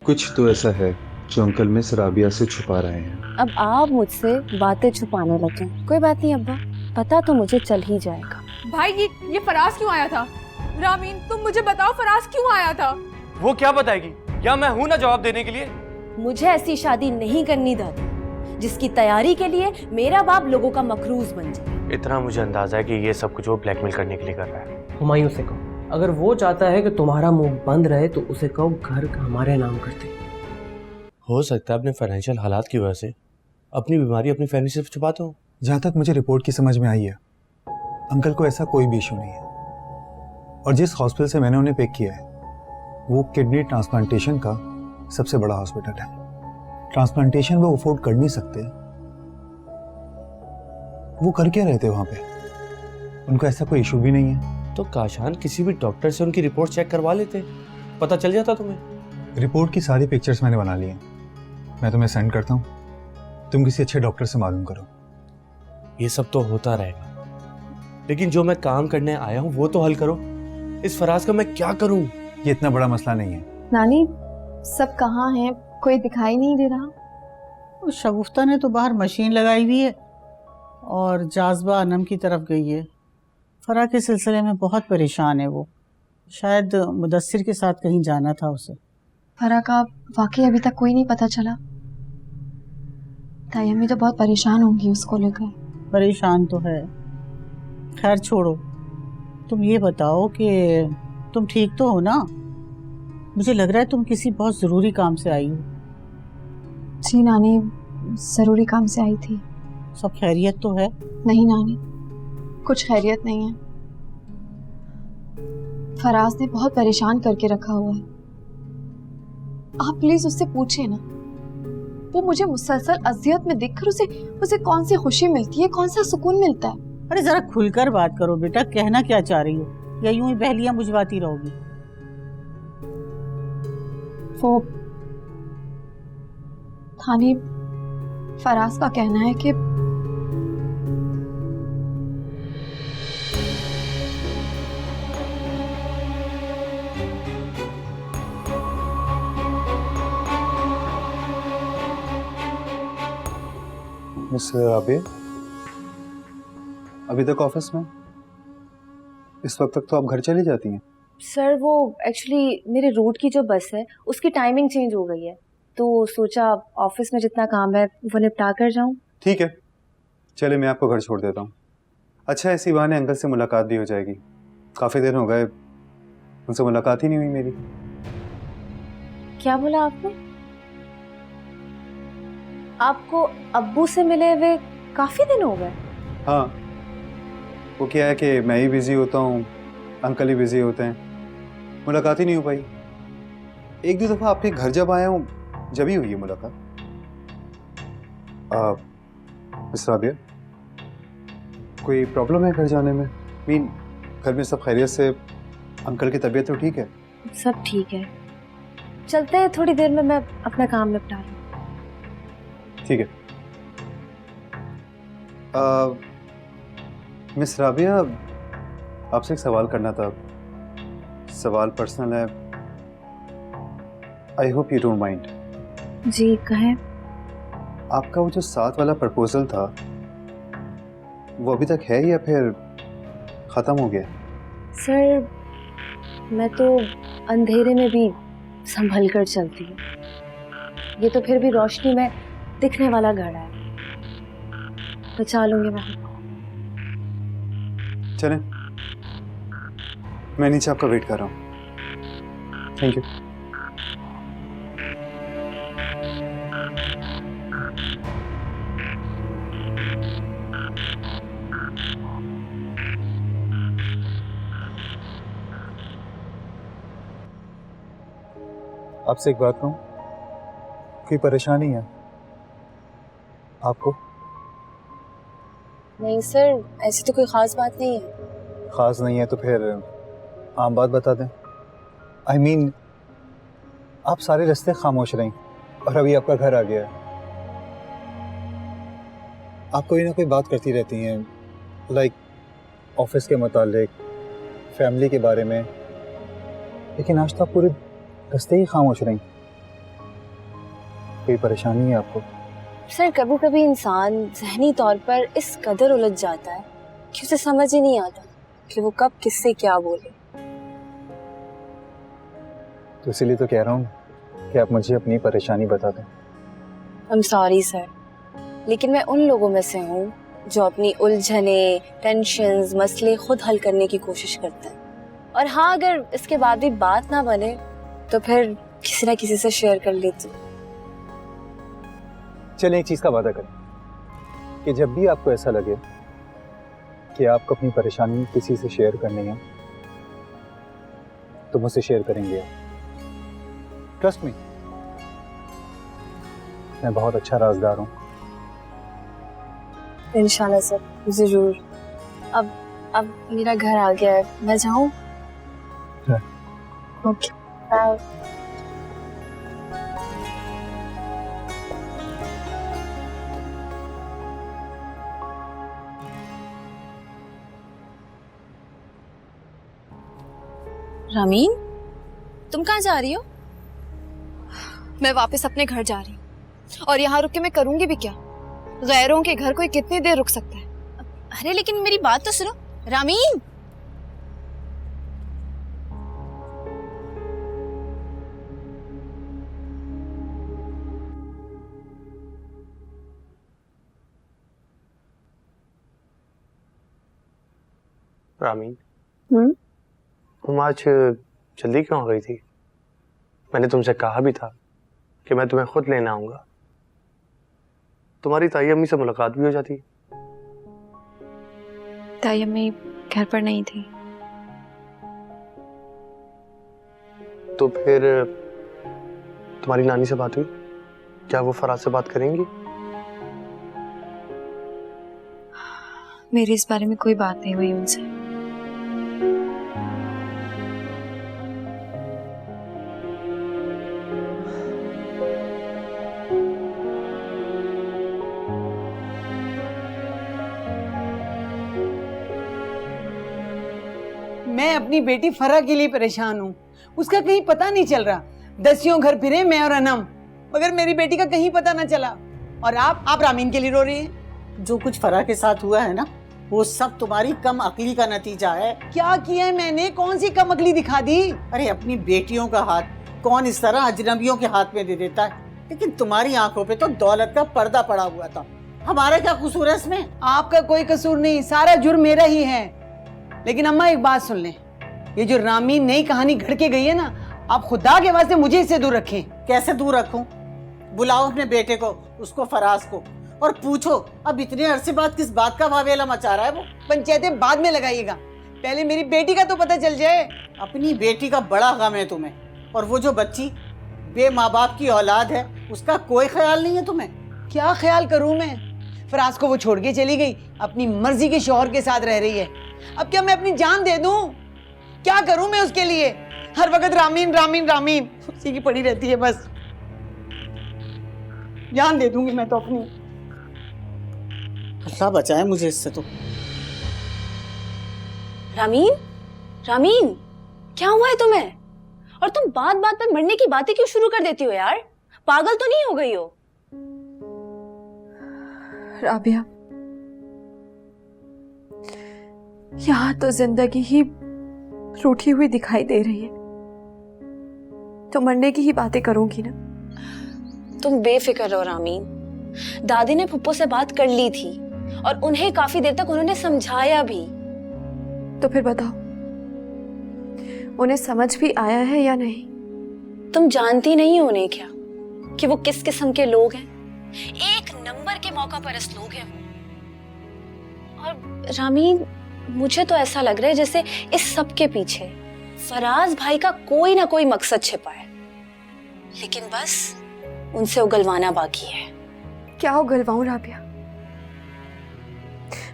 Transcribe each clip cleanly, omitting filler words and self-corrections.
कुछ तो ऐसा है जो अंकल मिस राबिया से छुपा रहे हैं। अब आप मुझसे बातें छुपाने लगे। कोई बात नहीं अब्बा, पता तो मुझे चल ही जाएगा। भाई ये फराज क्यों आया था? रामीन तुम मुझे बताओ, फराज क्यों आया था? वो क्या बताएगी? या मैं हूं ना जवाब देने के लिए। मुझे ऐसी शादी नहीं करनी दादी जिसकी तैयारी के लिए मेरा बाप लोगों का मकरूज बन जाए। इतना मुझे अंदाजा है कि ये सब कुछ वो ब्लैकमेल करने के लिए कर रहा है। हुमायूं से कहो, अगर वो चाहता है कि तुम्हारा मुंह बंद रहे तो उसे कहो घर का हमारे नाम कर दे। हो सकता है अपने फाइनेंशियल हालात की वजह से अपनी बीमारी अपनी फैमिली से छुपाता हूँ। जहाँ तक मुझे रिपोर्ट की समझ में आई है, अंकल को ऐसा कोई भी इशू नहीं है। और जिस हॉस्पिटल से मैंने उन्हें पिक किया है वो किडनी ट्रांसप्लांटेशन का सबसे बड़ा हॉस्पिटल है। ट्रांसप्लांटेशन वो अफोर्ड कर नहीं सकते, वो कर क्या रहे थे वहां पे? उनको ऐसा कोई इशू भी नहीं है। तो काशान किसी भी डॉक्टर से उनकी रिपोर्ट चेक करवा लेते, पता चल जाता तुम्हें। रिपोर्ट की सारी पिक्चर्स मैंने बना ली हैं, मैं तुम्हें सेंड करता हूँ, तुम किसी अच्छे डॉक्टर से मालूम करो। ये सब तो होता रहेगा, लेकिन जो मैं काम करने आया हूँ वो तो हल करो। इस फराज का मैं क्या करूँ? ये इतना बड़ा मसला नहीं है। नानी सब कहाँ हैं? कोई दिखाई नहीं दे रहा। उस शगुफ्ता ने तो बाहर मशीन लगाई हुई है और जाज़बा अनम की तरफ गई है। फरा के सिलसिले में बहुत परेशान है वो, शायद मुदस्सिर के साथ कहीं जाना था उसे। फरा का वाकई अभी तक कोई नहीं पता चला। ताई अम्मी तो बहुत परेशान होंगी उसको लेकर। परेशान तो है, खैर छोड़ो। तुम ये बताओ कि तुम ठीक तो हो ना? मुझे लग रहा है तुम किसी बहुत ज़रूरी काम से आई हो। जी नानी, ज़रूरी काम से आई थी। सब खैरियत तो है? नहीं नानी, कुछ खैरियत नहीं है। फराज ने बहुत परेशान करके रखा हुआ है। आप प्लीज उससे पूछे ना, वो मुझे मुसलसल अजियत में देखकर उसे कौन सी खुशी मिलती है, कौन सा सुकून मिलता है। अरे जरा खुलकर बात करो बेटा, कहना क्या चाह रही हो, या यूं ही बहलियां बुझवाती रहोगी? वो थानी फराज का कहना है कि मिस राबिया अभी तक ऑफिस में? इस वक्त तक तो आप घर चली जाती हैं। सर वो एक्चुअली मेरे रूट की जो बस है उसकी टाइमिंग चेंज हो गई है, तो सोचा ऑफिस में जितना काम है वो निपटा कर जाऊं। ठीक है, चले मैं आपको घर छोड़ देता हूँ। अच्छा, ऐसी बहाने अंकल से मुलाकात भी हो जाएगी। काफ़ी दिन हो गए उनसे मुलाकात ही नहीं हुई मेरी। क्या बोला आपने? आपको अब्बू से मिले हुए काफी दिन हो गए? हाँ, वो क्या है कि मैं ही बिजी होता हूँ, अंकल ही बिजी होते हैं, मुलाकात ही नहीं हो पाई। एक दो दफ़ा आपके घर जब आया हूँ जब ही हुई है मुलाकात। मिस राबिया, कोई प्रॉब्लम है घर जाने में? मीन घर में सब खैरियत से? अंकल की तबीयत तो ठीक है? सब ठीक है, चलते हैं, थोड़ी देर में मैं अपना काम निपटा लूं। ठीक है। मिस राबिया, आपसे एक सवाल करना था। सवाल पर्सनल है, I hope you don't mind. जी कहें। आपका वो जो 7 वाला प्रपोजल था वो अभी तक है या फिर ख़त्म हो गया? सर मैं तो अंधेरे में भी संभल कर चलती हूँ, ये तो फिर भी रोशनी में दिखने वाला घड़ा है, बचा लूंगी मैं। चलें, मैं नीचे आपका वेट कर रहा हूँ। Thank you. आपसे एक बात कहूँ, कोई परेशानी है आपको? नहीं सर, ऐसी तो कोई खास बात नहीं है। ख़ास नहीं है तो फिर आम बात बता दें। आई मीन आप सारे रास्ते खामोश रहीं और अभी आपका घर आ गया है। आप कोई ना कोई बात करती रहती हैं, लाइक ऑफिस के मुतालिक, फैमिली के बारे में, लेकिन आज तो आप पूरे रास्ते ही खामोश रहीं। कोई परेशानी है आपको? सर कभी कभी इंसान जहनी तौर पर इस कदर उलझ जाता है कि उसे समझ ही नहीं आता कि वो कब किससे क्या बोले। तो इसीलिए तो कह रहा हूँ कि आप मुझे अपनी परेशानी बता दें। आई एम सॉरी सर, लेकिन मैं उन लोगों में से हूँ जो अपनी उलझने, टेंशन्स, मसले खुद हल करने की कोशिश करते हैं। और हाँ, अगर इसके बाद भी बात ना बने तो फिर किसी ना किसी से शेयर कर लेती हूँ। चलें एक चीज़ का वादा करें कि जब भी आपको ऐसा लगे कि आपको अपनी परेशानी किसी से शेयर करनी है तो मुझसे शेयर करेंगे आप। ट्रस्ट मी, मैं बहुत अच्छा राज़दार हूँ। इंशाल्लाह सर, जरूर। अब मेरा घर आ गया है, मैं जाऊँ? Okay, bye. रामीन, तुम कहाँ जा रही हो? मैं वापस अपने घर जा रही हूँ और यहाँ रुक के मैं करूंगी भी क्या? गैरों के घर कोई कितनी देर रुक सकता है? अरे लेकिन मेरी बात तो सुनो रामीन। रामीन, तुम आज जल्दी क्यों आ गई थी? मैंने तुमसे कहा भी था कि मैं तुम्हें खुद लेने आऊंगा। तुम्हारी ताई अम्मी से मुलाकात भी हो जाती। ताई अम्मी घर पर नहीं थी। तो फिर तुम्हारी नानी से बात हुई? क्या वो फराज से बात करेंगी? मेरी इस बारे में कोई बात नहीं हुई उनसे। मैं अपनी बेटी फरा के लिए परेशान हूँ। उसका कहीं पता नहीं चल रहा। दसियों घर फिरे मैं और अनम, मगर मेरी बेटी का कहीं पता ना चला। और आप रामीन के लिए रो रही हैं? जो कुछ फरा के साथ हुआ है ना, वो सब तुम्हारी कम अकली का नतीजा है। क्या किया है मैंने? कौन सी कम अकली दिखा दी? अरे अपनी बेटियों का हाथ कौन इस तरह अजनबियों के हाथ में दे देता है? लेकिन तुम्हारी आंखों पे तो दौलत का पर्दा पड़ा हुआ था। हमारा क्या कसूर है इसमें? आपका कोई कसूर नहीं, सारा जुर्म मेरा ही है। लेकिन अम्मा एक बात सुन लें, ये जो रामीन नई कहानी घड़ के गई है ना, आप खुदा के वास्ते मुझे इससे दूर रखें। कैसे दूर रखूं? बुलाओ अपने बेटे को, उसको फराज को, और पूछो अब इतने अरसे बाद किस बात का वावेला मचा रहा है वो। पंचायतें बाद में लगाइएगा, पहले मेरी बेटी का तो पता चल जाए। अपनी बेटी का बड़ा गम है तुम्हें, और वो जो बच्ची बे माँ बाप की औलाद है उसका कोई ख्याल नहीं है तुम्हें। क्या ख्याल करूं मैं? फराज को वो छोड़ के चली गई, अपनी मर्जी के शौहर के साथ रह रही है। अब क्या मैं अपनी जान दे दूं? क्या करूं मैं उसके लिए? हर वक्त रामीन रामीन रामीन उसी की पड़ी रहती है बस। जान दे दूंगी मैं तो अपनी। अल्लाह बचाए मुझे इससे तो। रामीन, रामीन, क्या हुआ है तुम्हें? और तुम बात बात पर मरने की बातें क्यों शुरू कर देती हो यार? पागल तो नहीं हो गई हो? राबिया, यहाँ तो जिंदगी ही रूठी हुई दिखाई दे रही है, तो मरने की ही बातें करूंगी ना। तुम बेफिक्र रहो रामीन। दादी ने फुप्पो से बात कर ली थी और उन्हें काफी देर तक उन्होंने समझाया भी। तो फिर बताओ, उन्हें समझ भी आया है या नहीं? तुम जानती नहीं हो उन्हें क्या कि वो किस किस्म के लोग हैं? एक नंबर के मौका परस्त लोग हैं वो। और रामीन, मुझे तो ऐसा लग रहा है जैसे इस सब के पीछे फराज भाई का कोई ना कोई मकसद छिपा है, लेकिन बस उनसे उगलवाना बाकी है। क्या उगलवाऊं राबिया?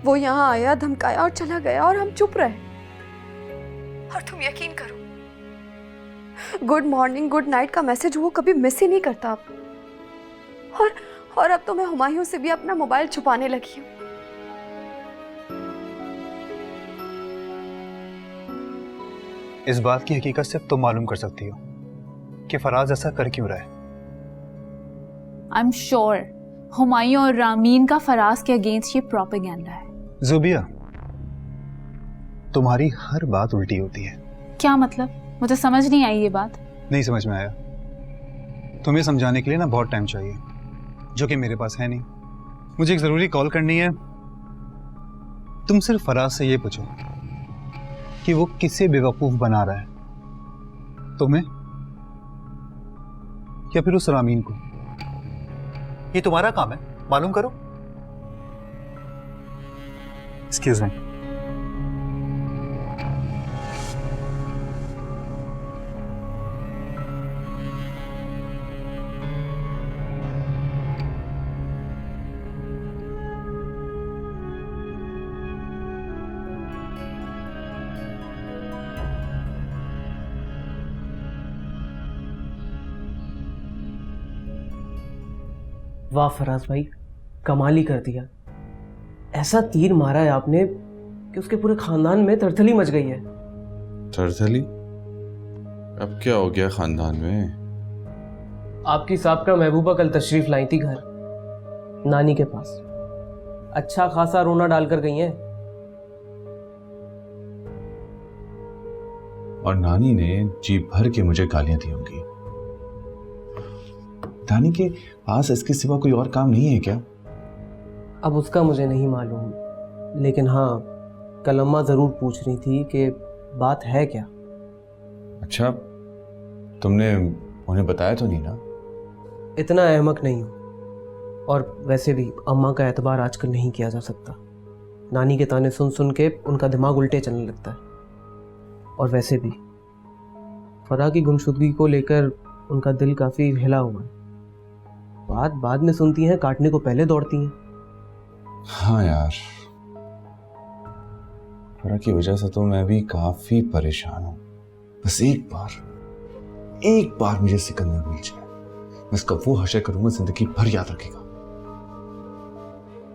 वो यहाँ आया, धमकाया और चला गया और हम चुप रहे। और तुम यकीन करो, गुड मॉर्निंग गुड नाइट का मैसेज वो कभी मिस ही नहीं करता अब। और अब तो मैं हुमायूं से भी अपना मोबाइल छुपाने लगी हूँ। इस बात की हकीकत सिर्फ तुम मालूम कर सकती हो कि फराज ऐसा कर क्यों रहा है। आई एम श्योर हुमायूं और रामीन का फराज के अगेंस्ट ये प्रोपेगेंडा है। जुबिया, तुम्हारी हर बात उल्टी होती है। क्या मतलब? मुझे समझ नहीं आई ये बात। नहीं समझ में आया? तुम्हें समझाने के लिए ना बहुत टाइम चाहिए, जो कि मेरे पास है नहीं। मुझे एक जरूरी कॉल करनी है। तुम सिर्फ फराज से ये पूछो कि वो किसे बेवकूफ बना रहा है, तुम्हें या फिर उस रामीन को। ये तुम्हारा काम है, मालूम करो। Excuse me. वाह फराज भाई, कमाल ही कर दिया। ऐसा तीर मारा है आपने कि उसके पूरे खानदान में तरथली मच गई है। तरथली? अब क्या हो गया खानदान में? आपकी साबका महबूबा कल तशरीफ लाई थी घर, नानी के पास। अच्छा खासा रोना डालकर गई हैं। और नानी ने जी भर के मुझे गालियां दी होंगी। नानी के पास इसके सिवा कोई और काम नहीं है क्या? अब उसका मुझे नहीं मालूम, लेकिन हाँ, कल अम्मा जरूर पूछ रही थी कि बात है क्या। अच्छा, तुमने उन्हें बताया तो नहीं ना? इतना अहमक नहीं हूँ, और वैसे भी अम्मा का एतबार आजकल नहीं किया जा सकता। नानी के ताने सुन सुन के उनका दिमाग उल्टे चलने लगता है। और वैसे भी फराह की गुमशुदगी को लेकर उनका दिल काफ़ी हिला हुआ है। बात बाद में सुनती हैं, काटने को पहले दौड़ती हैं। हाँ यार, फराह की वजह से तो मैं भी काफी परेशान हूँ। बस एक बार मुझे सिकंदर मिल जाए, मैं उसका वो हशर करूंगा जिंदगी भर याद रखेगा।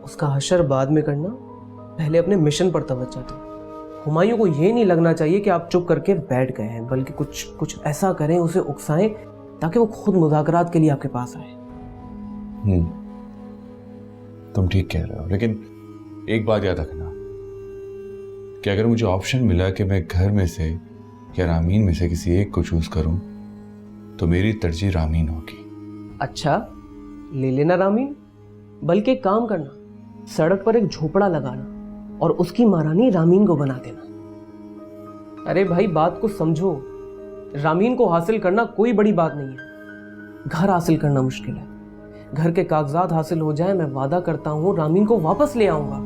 उसका हशर बाद में करना, पहले अपने मिशन पर तवज्जो दो। हुमायूं को ये नहीं लगना चाहिए कि आप चुप करके बैठ गए हैं, बल्कि कुछ ऐसा करें, उसे उकसाएं ताकि वो खुद मुज़ाकरात के लिए आपके पास आए। तुम ठीक कह रहे हो, लेकिन एक बात याद रखना कि अगर मुझे ऑप्शन मिला कि मैं घर में से या रामीन में से किसी एक को चूज करूं, तो मेरी तरजीह रामीन होगी। अच्छा, ले लेना रामीन। बल्कि एक काम करना, सड़क पर एक झोपड़ा लगाना और उसकी महारानी रामीन को बना देना। अरे भाई, बात को समझो। रामीन को हासिल करना कोई बड़ी बात नहीं है, घर हासिल करना मुश्किल है। घर के कागजात हासिल हो जाए, मैं वादा करता हूं रामीन को वापस ले आऊंगा।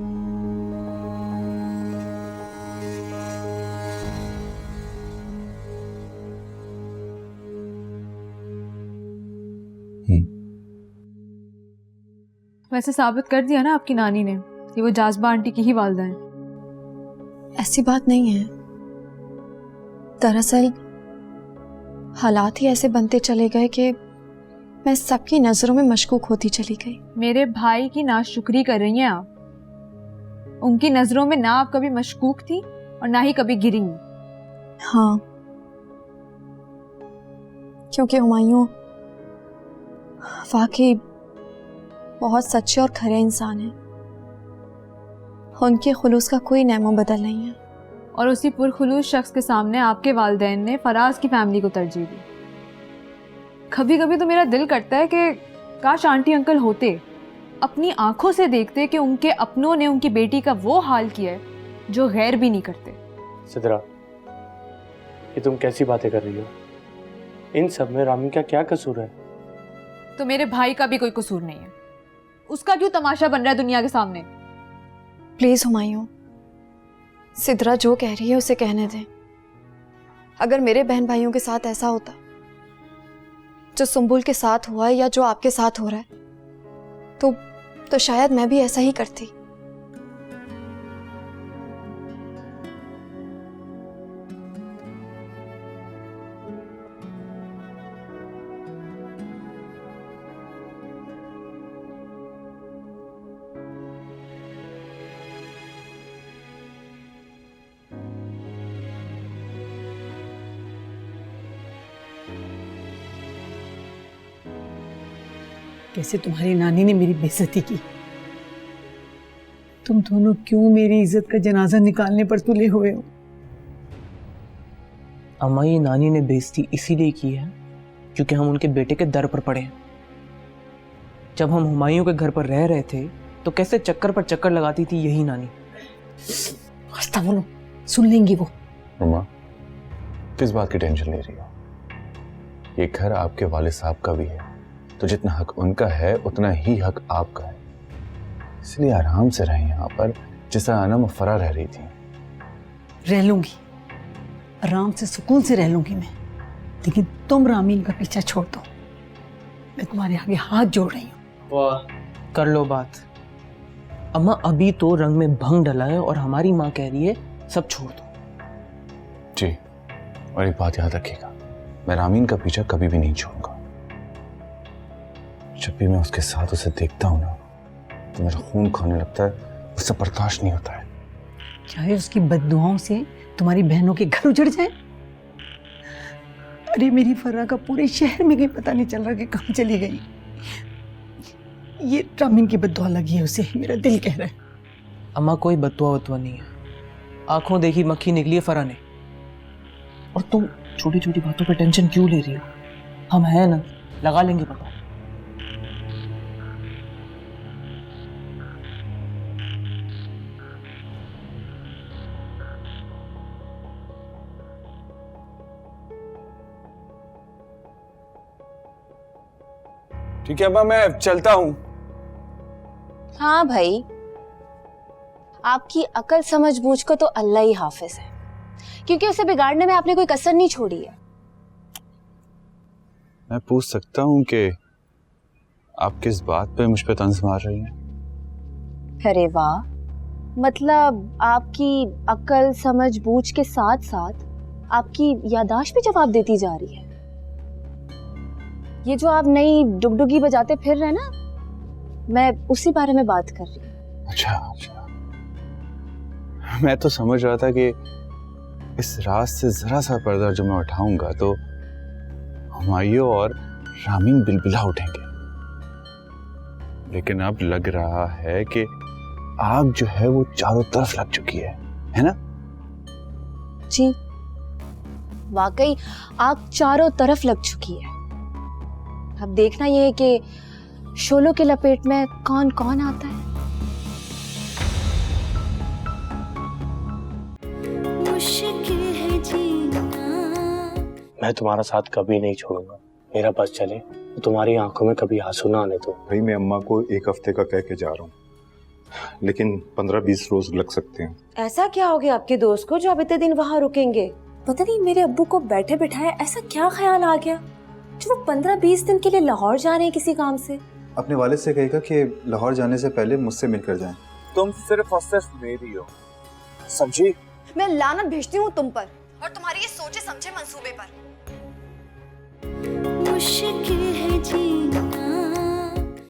वैसे साबित कर दिया ना आपकी नानी ने कि वो जाज़बा आंटी की ही वालिदा हैं। ऐसी बात नहीं है। दरअसल हालात ही ऐसे बनते चले गए कि मैं सबकी नजरों में मशकूक होती चली गई। मेरे भाई की नाशुक्री कर रही हैं आप। उनकी नजरों में ना आप कभी मशकूक थी और ना ही कभी गिरी। हाँ, क्योंकि हुमायूं वाकई बहुत सच्चे और खरे इंसान हैं। उनके खुलूस का कोई नैमो बदल नहीं है। और उसी पुरखुलूस शख्स के सामने आपके वालिदैन ने फराज की फैमिली को तरजीह दी। कभी कभी तो मेरा दिल करता है कि काश आंटी अंकल होते, अपनी आंखों से देखते कि उनके अपनों ने उनकी बेटी का वो हाल किया है जो गैर भी नहीं करते। सिद्रा, ये तुम कैसी बातें कर रही हो? इन सब में रामीन का क्या कसूर है? तो मेरे भाई का भी कोई कसूर नहीं है। उसका क्यों तमाशा बन रहा है दुनिया के सामने? प्लीज हुमायूं, सिद्रा जो कह रही है उसे कहने दें। अगर मेरे बहन भाइयों के साथ ऐसा होता जो सुंबुल के साथ हुआ है या जो आपके साथ हो रहा है, तो शायद मैं भी ऐसा ही करती। कैसे तुम्हारी नानी ने मेरी बेइज्जती की। तुम दोनों क्यों मेरी इज्जत का जनाजा निकालने पर तुले हुए हो? अम्मा, ये नानी ने बेइज्जती इसीलिए की है क्योंकि हम उनके बेटे के दर पर पड़े हैं। जब हम हुमायूं के घर पर रह रहे थे तो कैसे चक्कर पर चक्कर लगाती थी यही नानी। हंसता बोलो, सुन लेंगी वो। मम्मा, किस बात की टेंशन ले रही हो? ये घर आपके वालिद साहब का भी है, तो जितना हक उनका है उतना ही हक आपका है। इसलिए आराम से रहें यहाँ पर, जिस तरह अनम और फरा रह रही थी। रह लूंगी, आराम से सुकून से रह लूंगी मैं, लेकिन तुम रामीन का पीछा छोड़ दो। मैं तुम्हारे आगे हाथ जोड़ रही हूँ। वाह, कर लो बात। अम्मा, अभी तो रंग में भंग डला है और हमारी माँ कह रही है सब छोड़ दो। जी, और एक बात याद रखिएगा, मैं रामीन का पीछा कभी भी नहीं छोड़ूंगा। जब भी मैं उसके साथ उसे देखता हूँ ना, तो मेरा खून खोने लगता है, उससे बर्दाश्त नहीं होता है। चाहे उसकी बद्दुआओं से तुम्हारी बहनों के घर उजड़ जाए। अरे मेरी फर्रा का पूरे शहर में कहीं पता नहीं चल रहा कि कहाँ चली गई। ये रामीन की बद्दुआ लगी है उसे, मेरा दिल कह रहा है। अम्मा, कोई बदुआ वतुआ नहीं है, आंखों देखी मक्खी निकली है फरा ने। और तुम छोटी छोटी बातों पर टेंशन क्यों ले रही हो? हम हैं ना, लगा लेंगे पता। ठीक है अम्मा, मैं चलता हूँ। हाँ भाई, आपकी अकल समझ बूझ को तो अल्लाह ही हाफिज है, क्योंकि उसे बिगाड़ने में आपने कोई कसर नहीं छोड़ी है। मैं पूछ सकता हूँ कि आप किस बात पे मुझ पे तंज मार रही हैं? अरे वाह, मतलब आपकी अकल समझ बूझ के साथ साथ आपकी यादाश्त भी जवाब देती जा रही है। ये जो आप नई डुगडुगी बजाते फिर रहे ना, मैं उसी बारे में बात कर रही हूँ। अच्छा, मैं तो समझ रहा था कि इस रात से जरा सा पर्दा जो मैं उठाऊंगा तो हुमायूं और रामीन बिलबिला उठेंगे, लेकिन अब लग रहा है कि आग जो है वो चारों तरफ लग चुकी है ना? जी, वाकई आग चारों तरफ लग चुकी है। अब देखना ये है कि शोलों के लपेट में कौन कौन आता है। मैं तुम्हारा साथ कभी नहीं छोड़ूंगा। मेरा बस चले तो तुम्हारी आंखों में कभी आंसू ना आने दो। भाई, मैं अम्मा को 1 हफ्ते का कह के जा रहा हूँ, लेकिन 15-20 रोज लग सकते हैं। ऐसा क्या हो गया आपके दोस्त को जो अब इतने दिन वहाँ रुकेंगे? पता नहीं मेरे अब्बू को बैठे बिठाए ऐसा क्या ख्याल आ गया जो वो 15-20 दिन के लिए लाहौर जा रहे हैं किसी काम से। अपने वालिद से कहेगा कि लाहौर जाने से पहले मुझसे मिलकर जाएं। तुम सिर्फ और सिर्फ मेरी हो, समझी? मैं लानत भेजती हूँ तुम पर और तुम्हारी ये सोचे समझे मंसूबे पर।